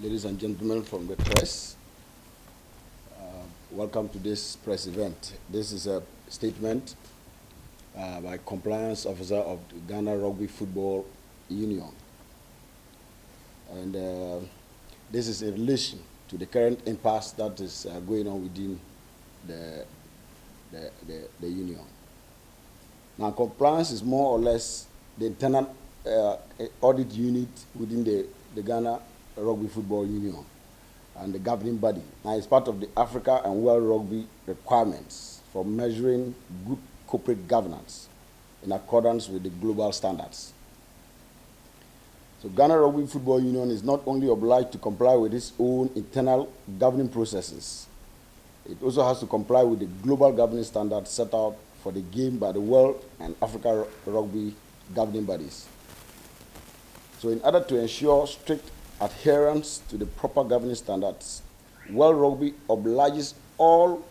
ladies and gentlemen from the press. Welcome to this press event. This is a statement by Compliance Officer of the Ghana Rugby Football Union. And this is in relation to the current impasse that is going on within the union. Now, compliance is more or less the internal audit unit within the Ghana Rugby Football Union and the governing body. Now, it's part of the Africa and World Rugby requirements for measuring good corporate governance in accordance with the global standards. So Ghana Rugby Football Union is not only obliged to comply with its own internal governing processes, it also has to comply with the global governing standards set out for the game by the World and Africa Rugby governing bodies. So in order to ensure strict adherence to the proper governing standards, World Rugby obliges all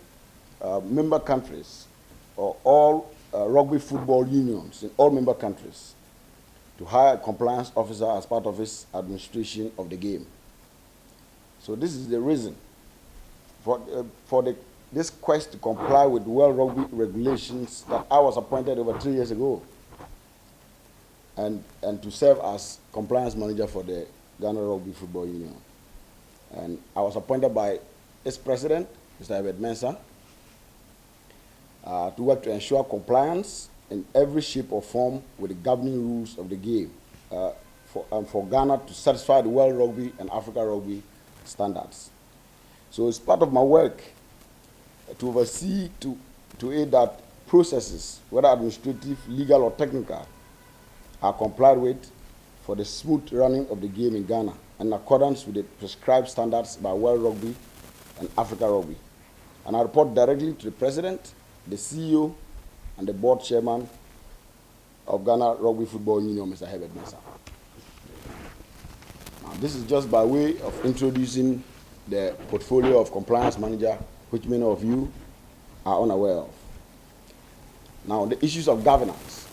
member countries or all rugby football unions in all member countries to hire a compliance officer as part of its administration of the game. So this is the reason for this quest to comply with World Rugby regulations that I was appointed over 3 years ago and to serve as compliance manager for the Ghana Rugby Football Union. And I was appointed by its president, Mr. Herbert Mensah, to work to ensure compliance in every shape or form with the governing rules of the game for Ghana to satisfy the World Rugby and Africa Rugby standards. So it's part of my work to oversee, to aid that processes, whether administrative, legal, or technical, are complied with for the smooth running of the game in Ghana in accordance with the prescribed standards by World Rugby and Africa Rugby. And I report directly to the President, the CEO, and the Board Chairman of Ghana Rugby Football Union, Mr. Herbert Mensah. Now, this is just by way of introducing the portfolio of compliance manager, which many of you are unaware of. Now, the issues of governance,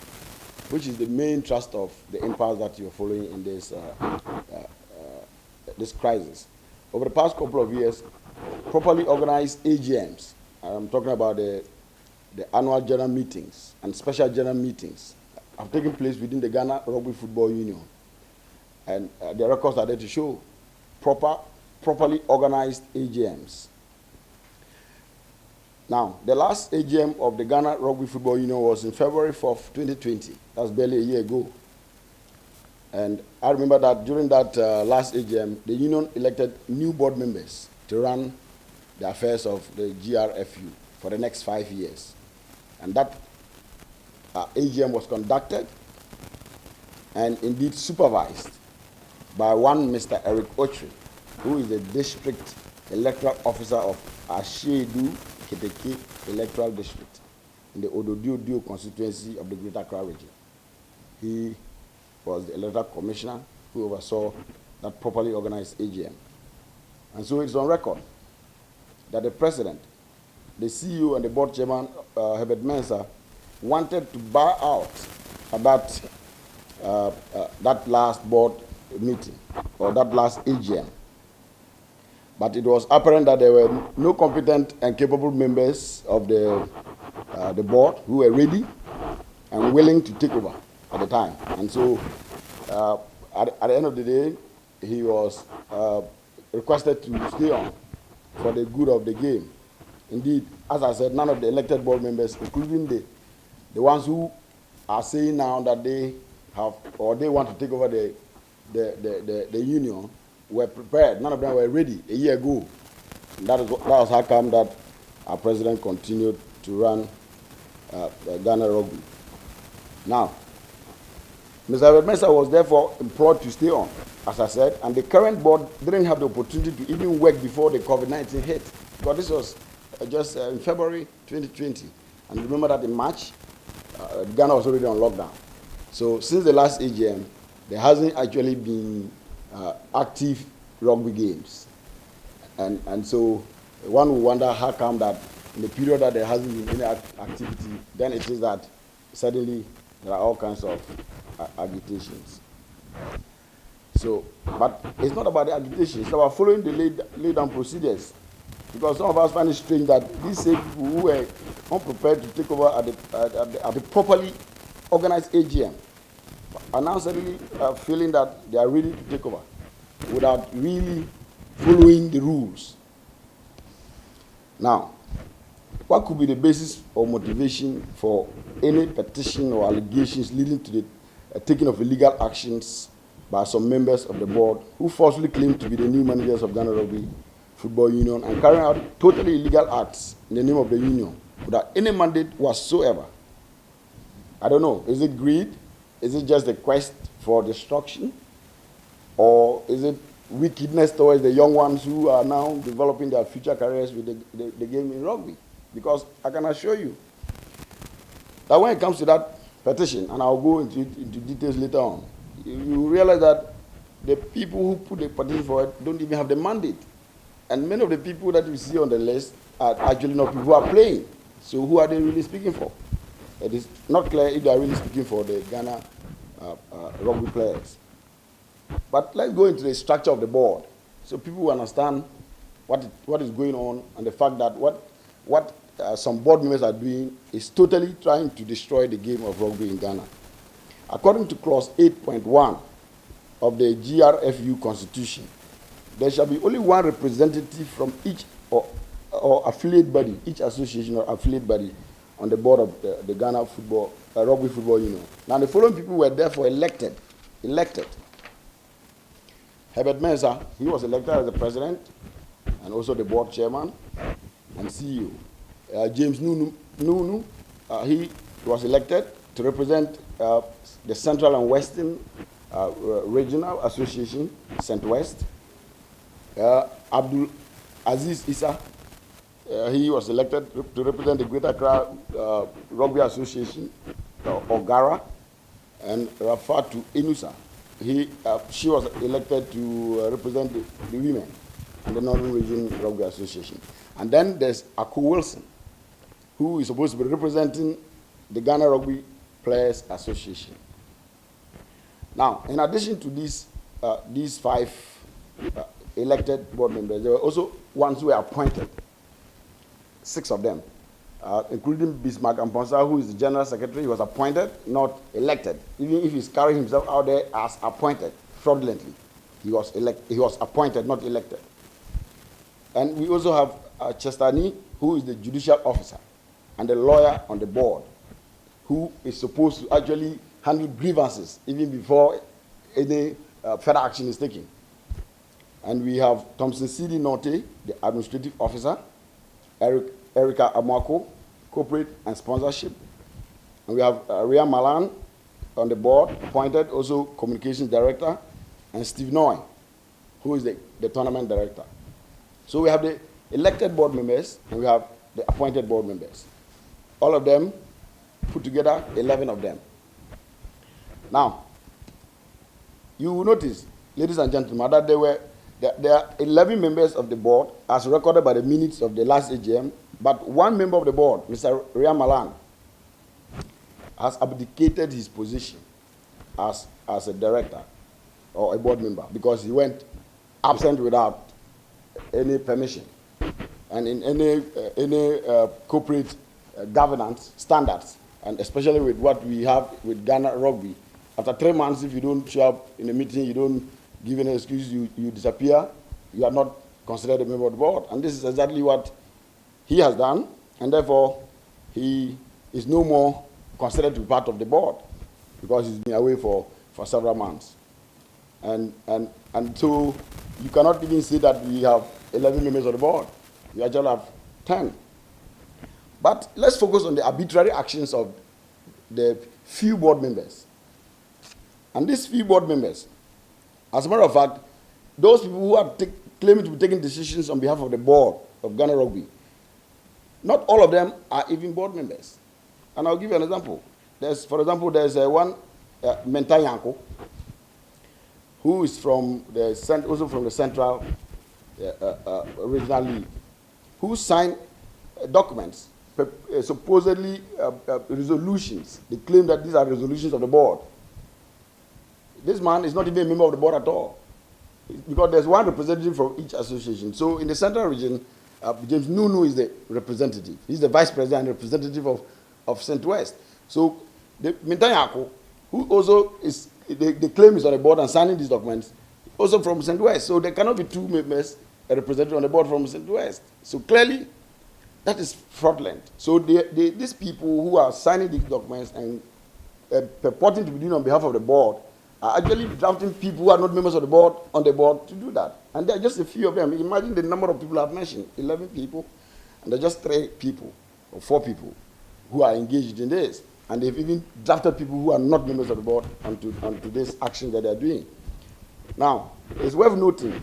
which is the main thrust of the impasse that you're following in this this crisis. Over the past couple of years, properly organized AGMs, I'm talking about the annual general meetings and special general meetings, have taken place within the Ghana Rugby Football Union. And the records are there to show properly organized AGMs. Now, the last AGM of the Ghana Rugby Football Union was in February 4th, 2020. That's barely a year ago. And I remember that during that last AGM, the union elected new board members to run the affairs of the GRFU for the next 5 years. And that AGM was conducted and indeed supervised by one Mr. Eric Ochre, who is the district electoral officer of Ashedu Keteke Electoral District in the Ododio constituency of the Greater Accra region. He was the electoral commissioner who oversaw that properly organized AGM. And so it's on record that the president, the CEO, and the board chairman, Herbert Mensah, wanted to buy out that last board meeting or that last AGM. But it was apparent that there were no competent and capable members of the board who were ready and willing to take over at the time. And so at the end of the day, he was requested to stay on for the good of the game. Indeed, as I said, none of the elected board members, including the ones who are saying now that they have or they want to take over the union, were prepared. None of them were ready a year ago. And that was how come that our president continued to run Ghana Rugby. Now, Mr. Herbert Mensah was therefore implored to stay on, as I said, and the current board didn't have the opportunity to even work before the COVID-19 hit, because this was just in February 2020. And remember that in March, Ghana was already on lockdown. So since the last AGM, there hasn't actually been active rugby games. And so one will wonder how come that in the period that there hasn't been any activity, then it is that suddenly there are all kinds of agitations. So, but it's not about the agitation. It's about following the laid down procedures. Because some of us find it strange that these same people who were unprepared to take over at the properly organized AGM are now suddenly feeling that they are ready to take over without really following the rules. Now, what could be the basis or motivation for any petition or allegations leading to the taking of illegal actions by some members of the board who falsely claim to be the new managers of Ghana Rugby Football Union and carrying out totally illegal acts in the name of the union without any mandate whatsoever? I don't know. Is it greed? Is it just a quest for destruction? Or is it wickedness towards the young ones who are now developing their future careers with the game in rugby? Because I can assure you that when it comes to that petition, and I'll go into details later on, you realize that the people who put the petition for it don't even have the mandate. And many of the people that you see on the list are actually not people who are playing. So who are they really speaking for? It is not clear if they are really speaking for the Ghana rugby players. But let's go into the structure of the board so people will understand what is going on and the fact that what some board members are doing is totally trying to destroy the game of rugby in Ghana. According to clause 8.1 of the GRFU Constitution, there shall be only one representative from each or affiliate body, each association or affiliate body on the board of the Ghana Rugby Football Union. Now the following people were therefore elected. Herbert Mensah, he was elected as the president and also the board chairman and CEO. James Nunu, he was elected to represent the Central and Western Regional Association, Centwest. Abdul Aziz Issa, he was elected to represent the Greater Accra Rugby Association, Ogara, and Rafatu Inusa. She was elected to represent the women in the Northern Region Rugby Association. And then there's Aku Wilson, who is supposed to be representing the Ghana Rugby Players Association. Now, in addition to these five elected board members, there were also ones who were appointed, 6 of them, including Bismarck Amponsa, who is the general secretary. He was appointed, not elected. Even if he's carrying himself out there as appointed fraudulently, he was appointed, not elected. And we also have Chestani, who is the judicial officer and the lawyer on the board, who is supposed to actually handle grievances even before any further action is taken. And we have Thompson C.D. Norte, the administrative officer, Erica Amwako, corporate and sponsorship. And we have Ria Malan on the board, appointed, also communications director, and Steve Noy, who is the tournament director. So we have the elected board members and we have the appointed board members. All of them put together, 11 of them. Now, you will notice, ladies and gentlemen, that there are 11 members of the board as recorded by the minutes of the last AGM, but one member of the board, Mr. Ria Malan, has abdicated his position as a director or a board member because he went absent without any permission. And in any corporate governance standards, and especially with what we have with Ghana Rugby, after 3 months, if you don't show up in a meeting, you don't give an excuse, you disappear, you are not considered a member of the board. And this is exactly what he has done, and therefore he is no more considered to be part of the board because he's been away for several months. And so you cannot even say that we have 11 members of the board. We actually have 10. But let's focus on the arbitrary actions of the few board members. And these few board members, as a matter of fact, those people who are claiming to be taking decisions on behalf of the board of Ghana Rugby, not all of them are even board members. And I'll give you an example. For example, there's one, Menta Yanko, who is also from the Central Regional League, who signed documents, supposedly resolutions. They claim that these are resolutions of the board. This man is not even a member of the board at all. Because there's one representative from each association. So in the central region, James Nunu is the representative. He's the vice president and representative of St. West. So the Mintanyako, who also is, the claim is on the board and signing these documents, also from St. West. So there cannot be two members represented on the board from St. West. So clearly, that is fraudulent. So these people who are signing these documents and purporting to be doing on behalf of the board are actually drafting people who are not members of the board on the board to do that. And there are just a few of them. Imagine the number of people I've mentioned, 11 people, and there are just 3 people or 4 people who are engaged in this. And they've even drafted people who are not members of the board onto this action that they're doing. Now, it's worth noting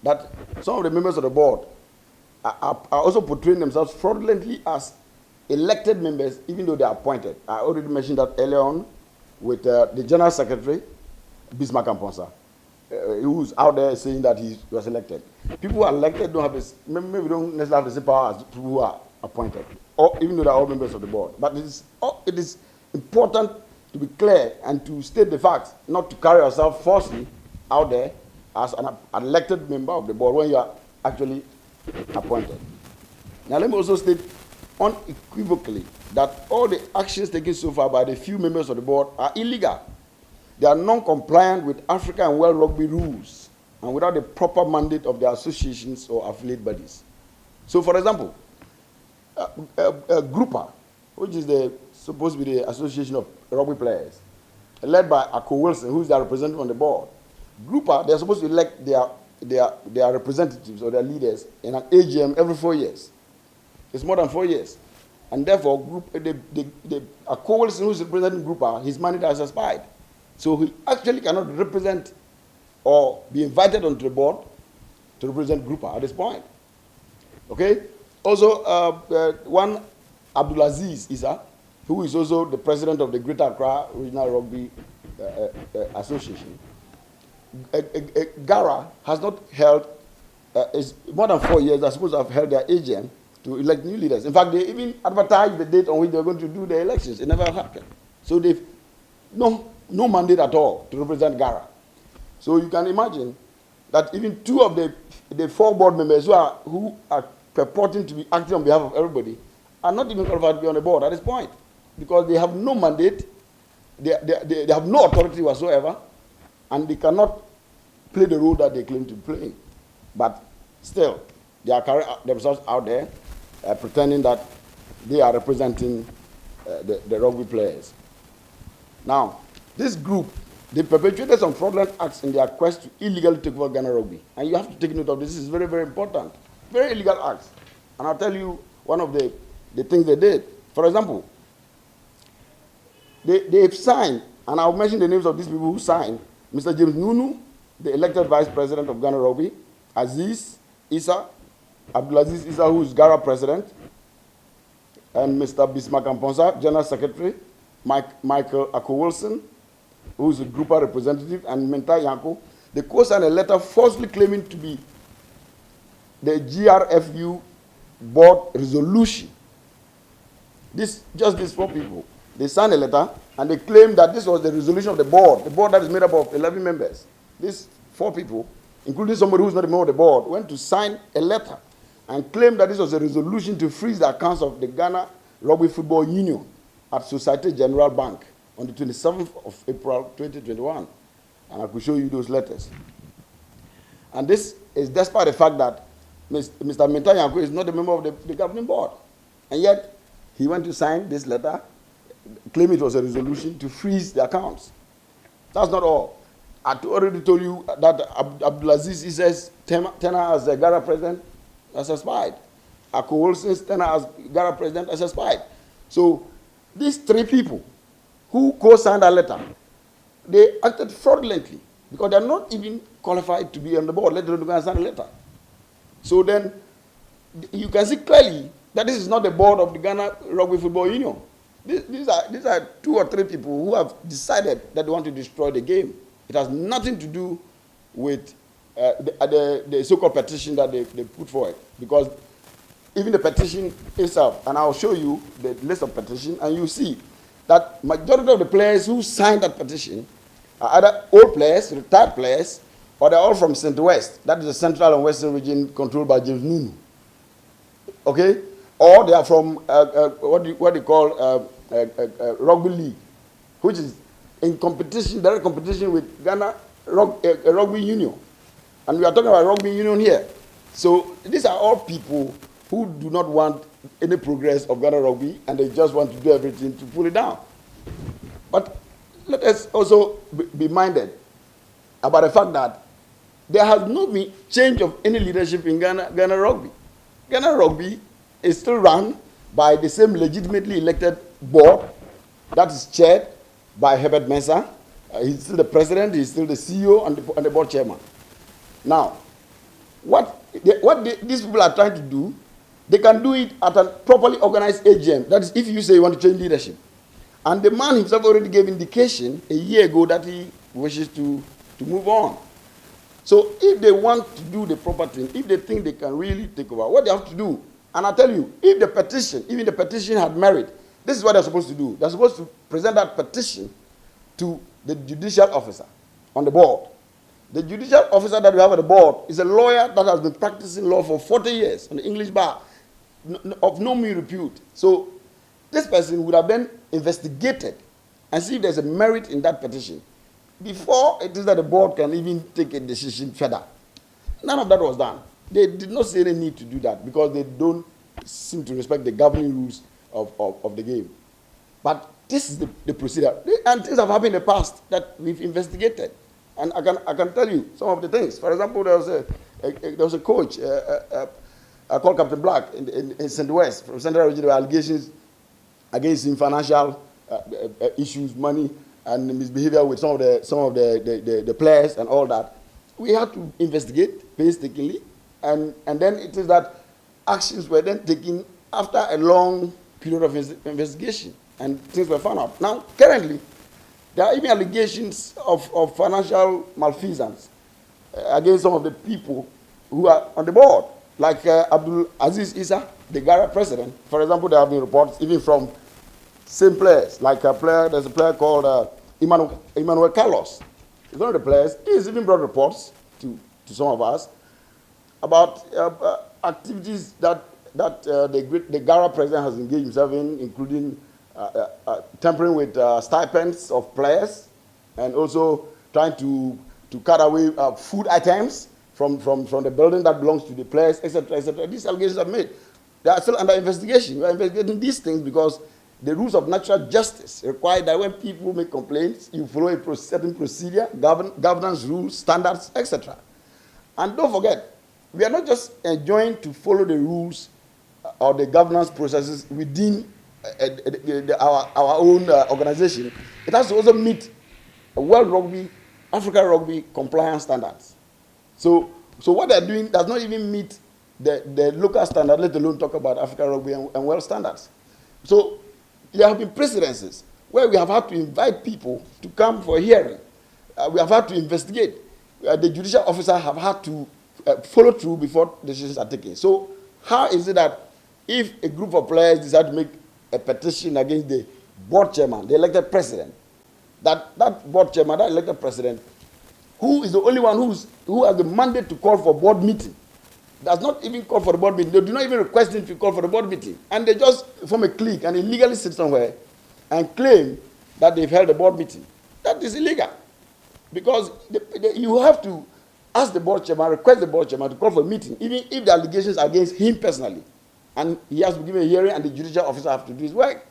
that some of the members of the board are also portraying themselves fraudulently as elected members, even though they are appointed. I already mentioned that earlier on with the General Secretary, Bismarck Amponsa, who's out there saying that he was elected. People who are elected don't have this, maybe don't necessarily have the same power as people who are appointed, or even though they're all members of the board. But it is important to be clear and to state the facts, not to carry yourself falsely out there as an elected member of the board when you are actually appointed. Now let me also state unequivocally that all the actions taken so far by the few members of the board are illegal. They are non-compliant with Africa and World Rugby rules and without the proper mandate of their associations or affiliate bodies. So for example, Grouper, which is supposed to be the Association of Rugby Players, led by Ako Wilson, who is their representative on the board. Grouper, they are supposed to elect their representatives or their leaders in an AGM every 4 years. It's more than 4 years. And therefore, Ako Wilson, who is representing Grouper, his mandate has expired. So he actually cannot represent or be invited onto the board to represent Grouper at this point. Okay? Also, one Abdulaziz Issa, who is also the president of the Greater Accra Regional Rugby Association. Gara has not held, it's more than 4 years, they're supposed to have held their AGM to elect new leaders. In fact, they even advertised the date on which they're going to do the elections. It never happened. So they've no mandate at all to represent Gara. So you can imagine that even 2 of the 4 board members who are purporting to be acting on behalf of everybody are not even qualified to be on the board at this point because they have no mandate, they have no authority whatsoever, and they cannot play the role that they claim to play. But still, they are carrying themselves out there pretending that they are representing the rugby players. Now, this group, they perpetrated some fraudulent acts in their quest to illegally take over Ghana Rugby. And you have to take note of this. This is very, very important. Very illegal acts. And I'll tell you one of the things they did. For example, they've signed, and I'll mention the names of these people who signed: Mr. James Nunu, the elected vice president of Ghana Rugby; Aziz Issa, Abdulaziz Issa, who is Gara president; and Mr. Bismarck Amponsa, general secretary; Michael Ako Wilson, who is a Grouper representative; and Menta Yanko. They co-signed a letter falsely claiming to be the GRFU board resolution. Just these 4 people. They signed a letter and they claimed that this was the resolution of the board that is made up of 11 members. These 4 people, including somebody who's not a member of the board, went to sign a letter and claimed that this was a resolution to freeze the accounts of the Ghana Rugby Football Union at Societe Generale Bank on the 27th of April 2021. And I could show you those letters. And this is despite the fact that Mr. Menta Yanko is not a member of the governing board. And yet, he went to sign this letter, claiming it was a resolution to freeze the accounts. That's not all. I already told you that Abdulaziz Issa's tenure as the Gara president has expired. Ako Wilson's tenure as Gara president has expired. So, these 3 people who co-signed that letter, they acted fraudulently because they are not even qualified to be on the board, let alone to sign a letter. So then, you can see clearly that this is not the board of the Ghana Rugby Football Union. These are 2 or 3 people who have decided that they want to destroy the game. It has nothing to do with the so-called petition that they put forward. Because even the petition itself, and I'll show you the list of petitions, and you see that majority of the players who signed that petition are either old players, retired players, or they're all from St. West. That is the central and western region controlled by James Nunu. Okay? Or they are from what do you call Rugby League, which is in competition, direct competition with Ghana Rugby Union. And we are talking about Rugby Union here. So these are all people who do not want any progress of Ghana Rugby, and they just want to do everything to pull it down. But let us also be minded about the fact that there has not been change of any leadership in Ghana Rugby. Ghana Rugby is still run by the same legitimately elected board that is chaired by Herbert Mensah. He's still the president, he's still the CEO and the board chairman. Now, what these people are trying to do, they can do it at a properly organized AGM. That is, if you say you want to change leadership. And the man himself already gave indication a year ago that he wishes to move on. So if they want to do the proper thing, if they think they can really take over, what they have to do, and I tell you, if the petition, even the petition had merit, this is what they're supposed to do. They're supposed to present that petition to the judicial officer on the board. The judicial officer that we have at the board is a lawyer that has been practicing law for 40 years on the English bar, of no mean repute. So this person would have then investigated and see if there's a merit in that petition before it is that the board can even take a decision further. None of that was done. They did not see any need to do that because they don't seem to respect the governing rules of the game. But this is the procedure. And things have happened in the past that we've investigated. And I can tell you some of the things. For example, there was a coach called Captain Black in St. West, from Central Region. There were allegations against him, financial issues, money, and misbehavior with some of the players and all that. We had to investigate painstakingly, and then it is that actions were then taken after a long period of investigation, and things were found out. Now, currently, there are even allegations of financial malfeasance against some of the people who are on the board, like Abdul Aziz Issa, the Gara president. For example, there have been reports even from same players, like there's a player called Emmanuel Carlos. He's one of the players. He's even brought reports to some of us about activities that the Gara president has engaged himself in, including tampering with stipends of players, and also trying to cut away food items from the building that belongs to the players, etc., etc. These allegations are made. They are still under investigation. We are investigating these things because the rules of natural justice require that when people make complaints, you follow a certain procedure, governance rules, standards, etc. And don't forget, we are not just enjoined to follow the rules or the governance processes within our own organization. It has to also meet World Rugby, Africa Rugby compliance standards. So what they're doing does not even meet the local standard, let alone talk about Africa Rugby and world standards. So there have been precedences where we have had to invite people to come for a hearing. We have had to investigate. The judicial officer have had to follow through before decisions are taken. So how is it that if a group of players decide to make a petition against the board chairman, the elected president, that board chairman, that elected president, who is the only one who has the mandate to call for board meeting, does not even call for the board meeting. They do not even request him to call for the board meeting. And they just form a clique and illegally sit somewhere and claim that they've held a board meeting. That is illegal. Because you have to ask the board chairman, request the board chairman to call for a meeting, even if the allegations are against him personally. And he has to give a hearing, and the judicial officer has to do his work.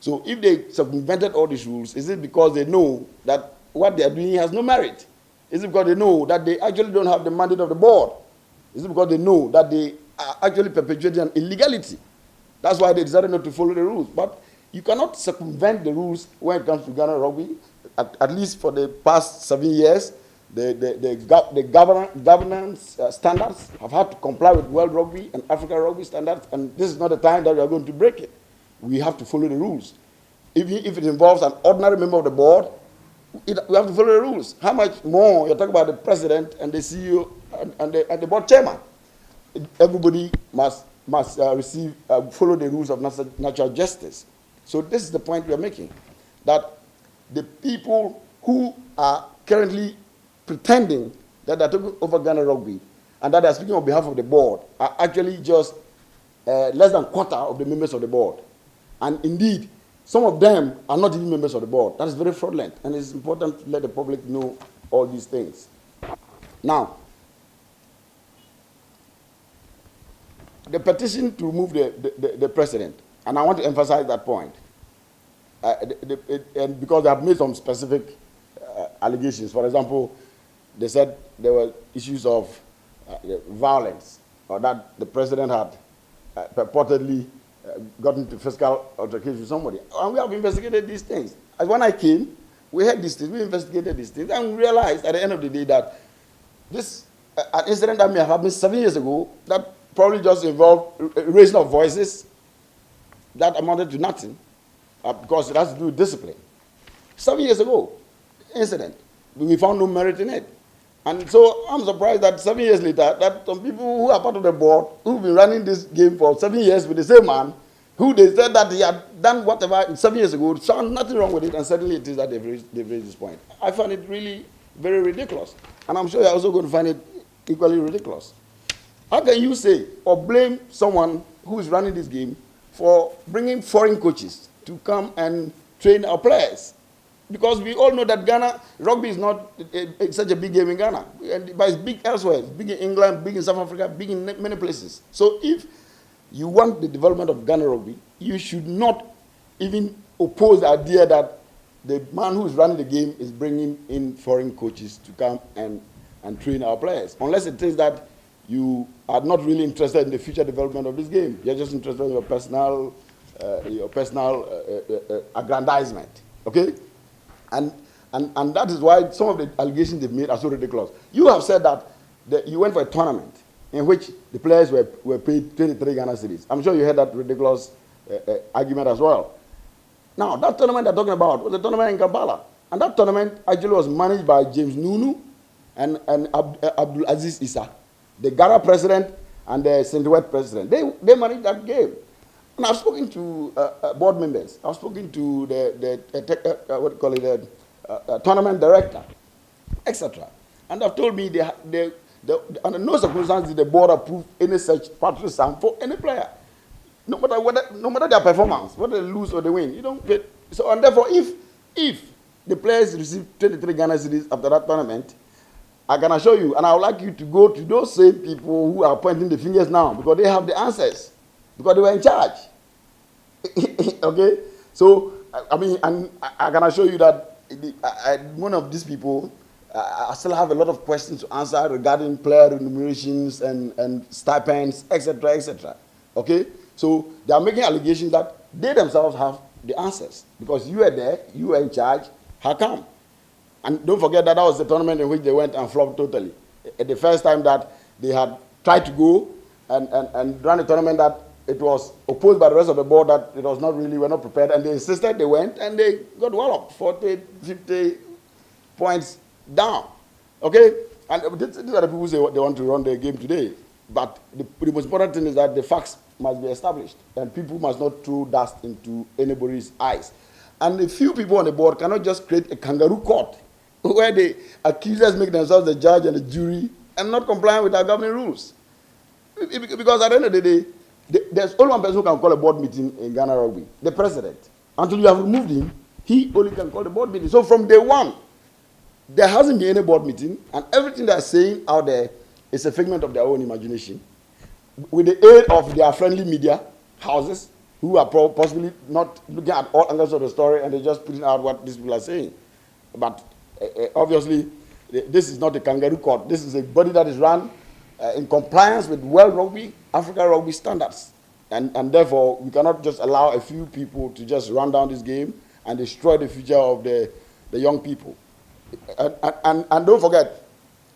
So if they circumvented all these rules, is it because they know that what they are doing has no merit? Is it because they know that they actually don't have the mandate of the board? Is it because they know that they are actually perpetuating an illegality? That's why they decided not to follow the rules. But you cannot circumvent the rules when it comes to Ghana Rugby. At least for the past 7 years, the governance standards have had to comply with World Rugby and Africa Rugby standards, and this is not the time that we are going to break it. We have to follow the rules. If it involves an ordinary member of the board, we have to follow the rules. How much more you're talking about the president and the CEO and the board chairman? Everybody must follow the rules of natural justice. So this is the point we are making, that the people who are currently pretending that they're taking over Ghana Rugby and that they're speaking on behalf of the board are actually just less than a quarter of the members of the board. And indeed, some of them are not even members of the board. That is very fraudulent, and it's important to let the public know all these things. Now, the petition to remove the president, and I want to emphasize that point, and because they have made some specific allegations. For example, they said there were issues of violence, or that the president had purportedly gotten into physical altercation with somebody. And we have investigated these things. And when I came, we had these things, we investigated these things, and we realized at the end of the day that this an incident that may have happened 7 years ago that probably just involved raising of voices that amounted to nothing because it has to do with discipline. 7 years ago, incident. We found no merit in it. And so I'm surprised that 7 years later, that some people who are part of the board, who've been running this game for 7 years with the same man, who they said that he had done whatever 7 years ago, found nothing wrong with it, and suddenly it is that they've raised this point. I find it really very ridiculous. And I'm sure you're also going to find it equally ridiculous. How can you say or blame someone who is running this game for bringing foreign coaches to come and train our players? Because we all know that Ghana, rugby is not such a big game in Ghana, but it's big elsewhere. It's big in England, big in South Africa, big in many places. So if you want the development of Ghana rugby, you should not even oppose the idea that the man who is running the game is bringing in foreign coaches to come and train our players. Unless it is that you are not really interested in the future development of this game. You're just interested in your personal aggrandizement. Okay? And that is why some of the allegations they've made are so ridiculous. You have said that you went for a tournament in which the players were paid 23 Ghana cedis. I'm sure you heard that ridiculous argument as well. Now, that tournament they're talking about was a tournament in Kampala. And that tournament actually was managed by James Nunu and Abdul Aziz Issa, the Ghana president and the St. Louis president. They managed that game. And I've spoken to board members. I've spoken to the tournament director, etc. And they've told me under no circumstances did the board approve any such patriot sum for any player, no matter their performance, whether they lose or they win. You don't get so. And therefore, if the players receive 23 Ghana cedis after that tournament, I can assure you, and I would like you to go to those same people who are pointing the fingers now because they have the answers. Because they were in charge. Okay? So, I mean, and I can assure you that one of these people, I still have a lot of questions to answer regarding player remunerations and stipends, etc., etc. Okay? So, they are making allegations that they themselves have the answers. Because you were there, you were in charge, how come? And don't forget that was the tournament in which they went and flopped totally. The first time that they had tried to go and run a tournament that it was opposed by the rest of the board that it was not really, were not prepared, and they insisted, they went, and they got well up, 40, 50 points down. Okay? And these are the people who say they want to run the game today. But the most important thing is that the facts must be established, and people must not throw dust into anybody's eyes. And a few people on the board cannot just create a kangaroo court where the accusers make themselves the judge and the jury and not complying with our governing rules. Because at the end of the day, there's only one person who can call a board meeting in Ghana Rugby, the president. Until you have removed him, he only can call the board meeting. So from day one, there hasn't been any board meeting, and everything they're saying out there is a figment of their own imagination, with the aid of their friendly media houses, who are possibly not looking at all angles of the story, and they're just putting out what these people are saying. But obviously, this is not a kangaroo court. This is a body that is run in compliance with World Rugby, African Rugby standards. And therefore, we cannot just allow a few people to just run down this game and destroy the future of the young people. And don't forget,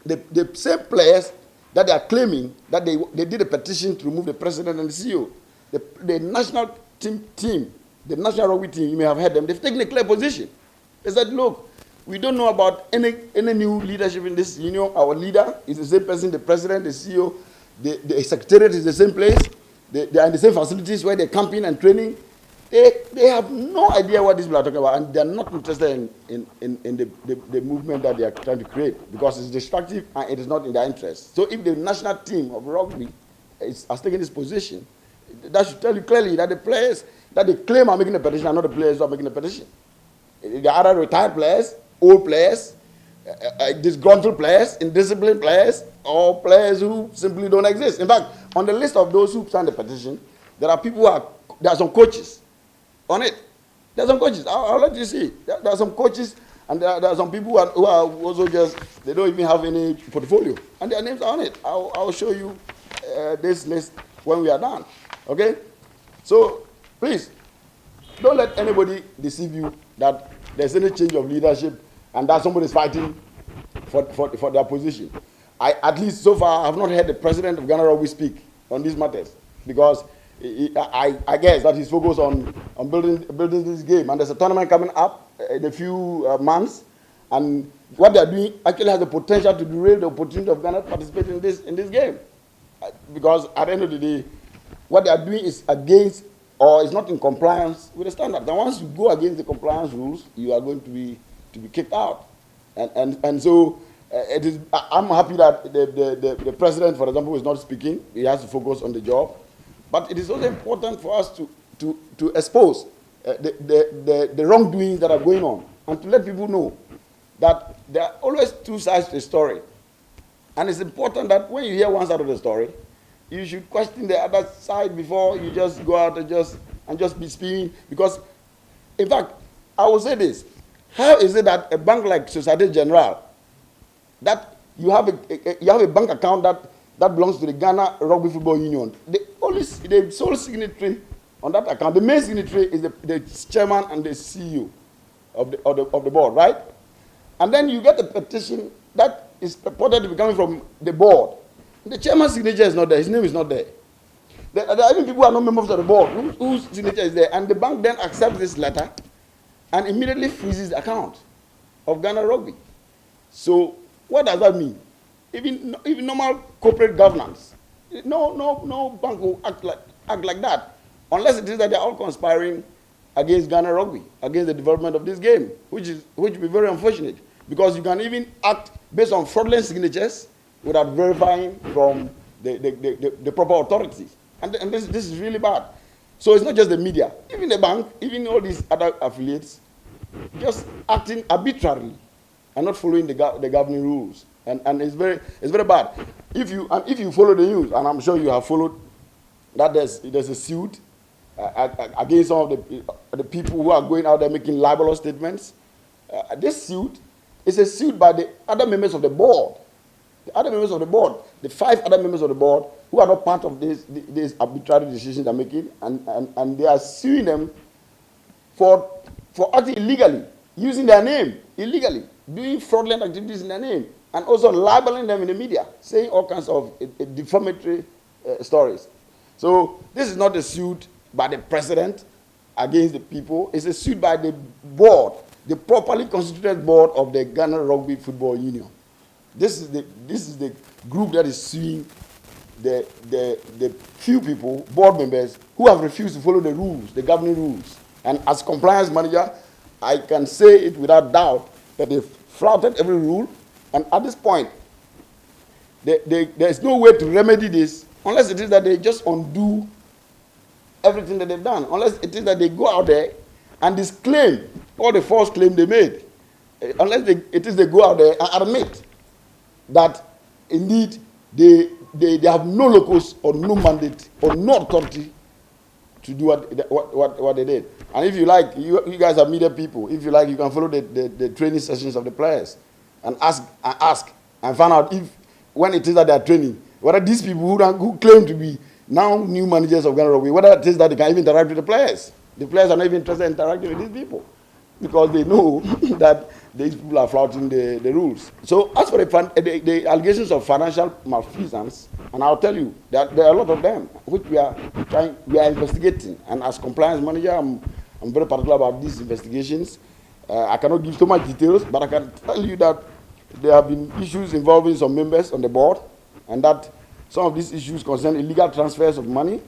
the same players that they are claiming that they did a petition to remove the president and the CEO, the national team, the national rugby team, you may have heard them, they've taken a clear position. They said, look, we don't know about any new leadership in this union. Our leader is the same person, the president, the CEO, the secretariat is the same place. They are in the same facilities where they're camping and training. They have no idea what these people are talking about, and they are not interested in the movement that they are trying to create, because it's destructive and it is not in their interest. So if the national team of rugby has taken this position, that should tell you clearly that the players that they claim are making the petition are not the players who are making the petition. They are either retired players, old players, disgruntled players, indisciplined players, or players who simply don't exist. In fact, on the list of those who signed the petition, there are people there are some coaches on it. There are some coaches. I'll let you see. There are some coaches, and there are some people who are also just, they don't even have any portfolio, and their names are on it. I'll show you this list when we are done. Okay? So, please, don't let anybody deceive you that there's any change of leadership and that somebody is fighting for their position. At least so far, I have not heard the president of Ghana Rugby speak on these matters, because I guess that he's focused on building this game. And there's a tournament coming up in a few months, and what they're doing actually has the potential to derail the opportunity of Ghana participating in this game. Because at the end of the day, what they are doing is against, or is not in compliance with the standards. And once you go against the compliance rules, you are going to be kicked out. And so it is. I'm happy that the president, for example, is not speaking. He has to focus on the job. But it is also important for us to expose the wrongdoings that are going on, and to let people know that there are always two sides to the story. And it's important that when you hear one side of the story, you should question the other side before you just go out and just be speaking. Because, in fact, I will say this: how is it that a bank like Societe Generale, that you have a bank account that belongs to the Ghana Rugby Football Union, the sole signatory on that account, the main signatory is the chairman and the CEO of the board, right? And then you get a petition that is purported to be coming from the board. The chairman's signature is not there. His name is not there. There are even people who are not members of the board whose signature is there. And the bank then accepts this letter and immediately freezes the account of Ghana Rugby. So what does that mean? Even normal corporate governance, no bank will act like that, unless it is that they are all conspiring against Ghana Rugby, against the development of this game, which will be very unfortunate, because you can even act based on fraudulent signatures without verifying from the proper authorities, and this is really bad. So it's not just the media, even the bank, even all these other affiliates, just acting arbitrarily and not following the governing rules. And it's very bad. If you follow the news, and I'm sure you have followed, that there's a suit against some of the people who are going out there making libelous statements. This suit is a suit by the other members of the board. The other members of the board, the 5 other members of the board who are not part of this arbitrary decisions they're making, and they are suing them for acting illegally, using their name illegally, doing fraudulent activities in their name, and also libeling them in the media, saying all kinds of defamatory stories. So this is not a suit by the president against the people. It's a suit by the board, the properly constituted board of the Ghana Rugby Football Union. This is the group that is suing the few people, board members, who have refused to follow the rules, the governing rules. And as compliance manager, I can say it without doubt that they've flouted every rule. And at this point, there is no way to remedy this unless it is that they just undo everything that they've done. Unless it is that they go out there and disclaim all the false claims they made. Unless they go out there and admit that indeed they have no locus or no mandate or no authority to do what they did. And if you like, you guys are media people. If you like, you can follow the training sessions of the players and ask and find out if, when it is that they are training, whether these people who claim to be now new managers of Ghana Rugby, whether it is that they can even interact with the players. The players are not even interested in interacting with these people because they know that these people are flouting the rules. So as for the allegations of financial malfeasance, and I'll tell you, there are a lot of them, which we are investigating. And as compliance manager, I'm very particular about these investigations. I cannot give so much details, but I can tell you that there have been issues involving some members on the board, and that some of these issues concern illegal transfers of money,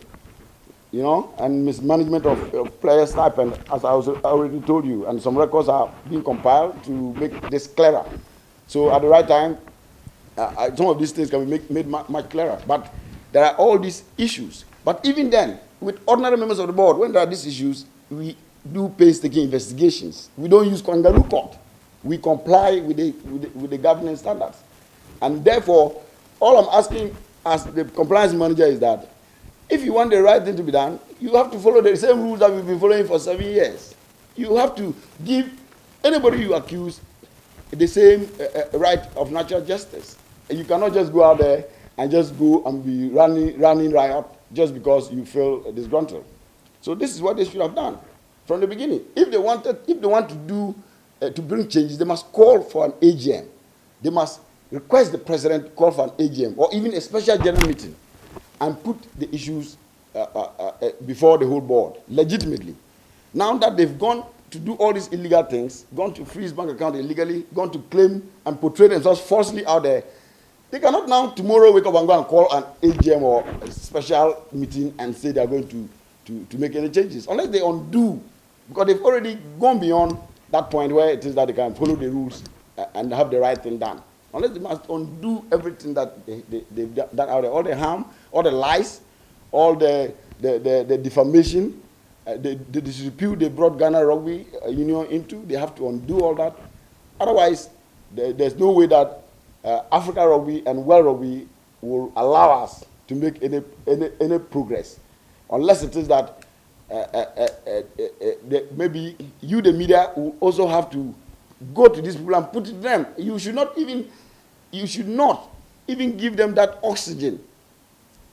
you know, and mismanagement of players' stipend, as I already told you, and some records are being compiled to make this clearer. So at the right time, some of these things can be made much clearer. But there are all these issues. But even then, with ordinary members of the board, when there are these issues, we do painstaking investigations. We don't use kangaroo court. We comply with the governance standards. And therefore, all I'm asking as the compliance manager is that if you want the right thing to be done, you have to follow the same rules that we've been following for 7 years. You have to give anybody you accuse the same right of natural justice. You cannot just go out there and just go and be running riot just because you feel disgruntled. So this is what they should have done from the beginning. If they want to do to bring changes, they must call for an AGM. They must request the president to call for an AGM or even a special general meeting and put the issues before the whole board legitimately. Now that they've gone to do all these illegal things, gone to freeze bank account illegally, gone to claim and portray themselves falsely out there, they cannot now tomorrow wake up and go and call an AGM or a special meeting and say they are going to make any changes, unless they undo, because they've already gone beyond that point where it is that they can follow the rules and have the right thing done. Unless they must undo everything that they've done out there, all the harm, all the lies, all the defamation, the disrepute they brought Ghana Rugby Union into. They have to undo all that. Otherwise, there's no way that Africa Rugby and World Rugby will allow us to make any progress, unless it is that maybe you, the media, will also have to go to these people and put it to them. You should not even give them that oxygen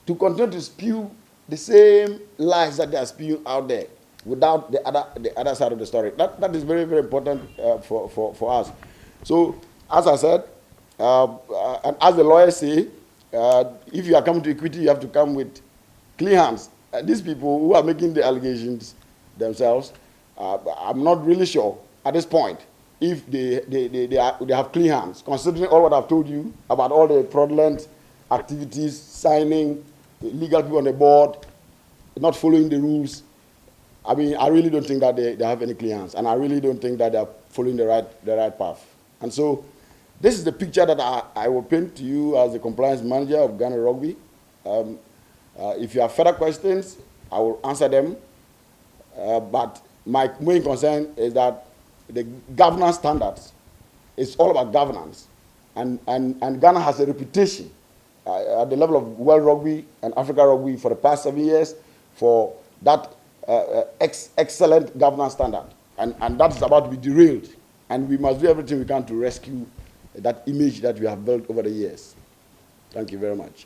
to continue to spew the same lies that they are spewing out there without the other side of the story. That is very, very important for us. So, as I said, and as the lawyers say, if you are coming to equity, you have to come with clean hands. These people who are making the allegations themselves, I'm not really sure at this point if they have clean hands, considering all what I've told you about all the fraudulent activities, signing, legal people on the board, not following the rules. I mean, I really don't think that they have any clean hands, and I really don't think that they are following the right path. And so, this is the picture that I will paint to you as the compliance manager of Ghana Rugby. If you have further questions, I will answer them. But my main concern is that the governance standards is all about governance. And Ghana has a reputation at the level of World Rugby and Africa Rugby for the past 7 years for that excellent governance standard. And that is about to be derailed. And we must do everything we can to rescue that image that we have built over the years. Thank you very much.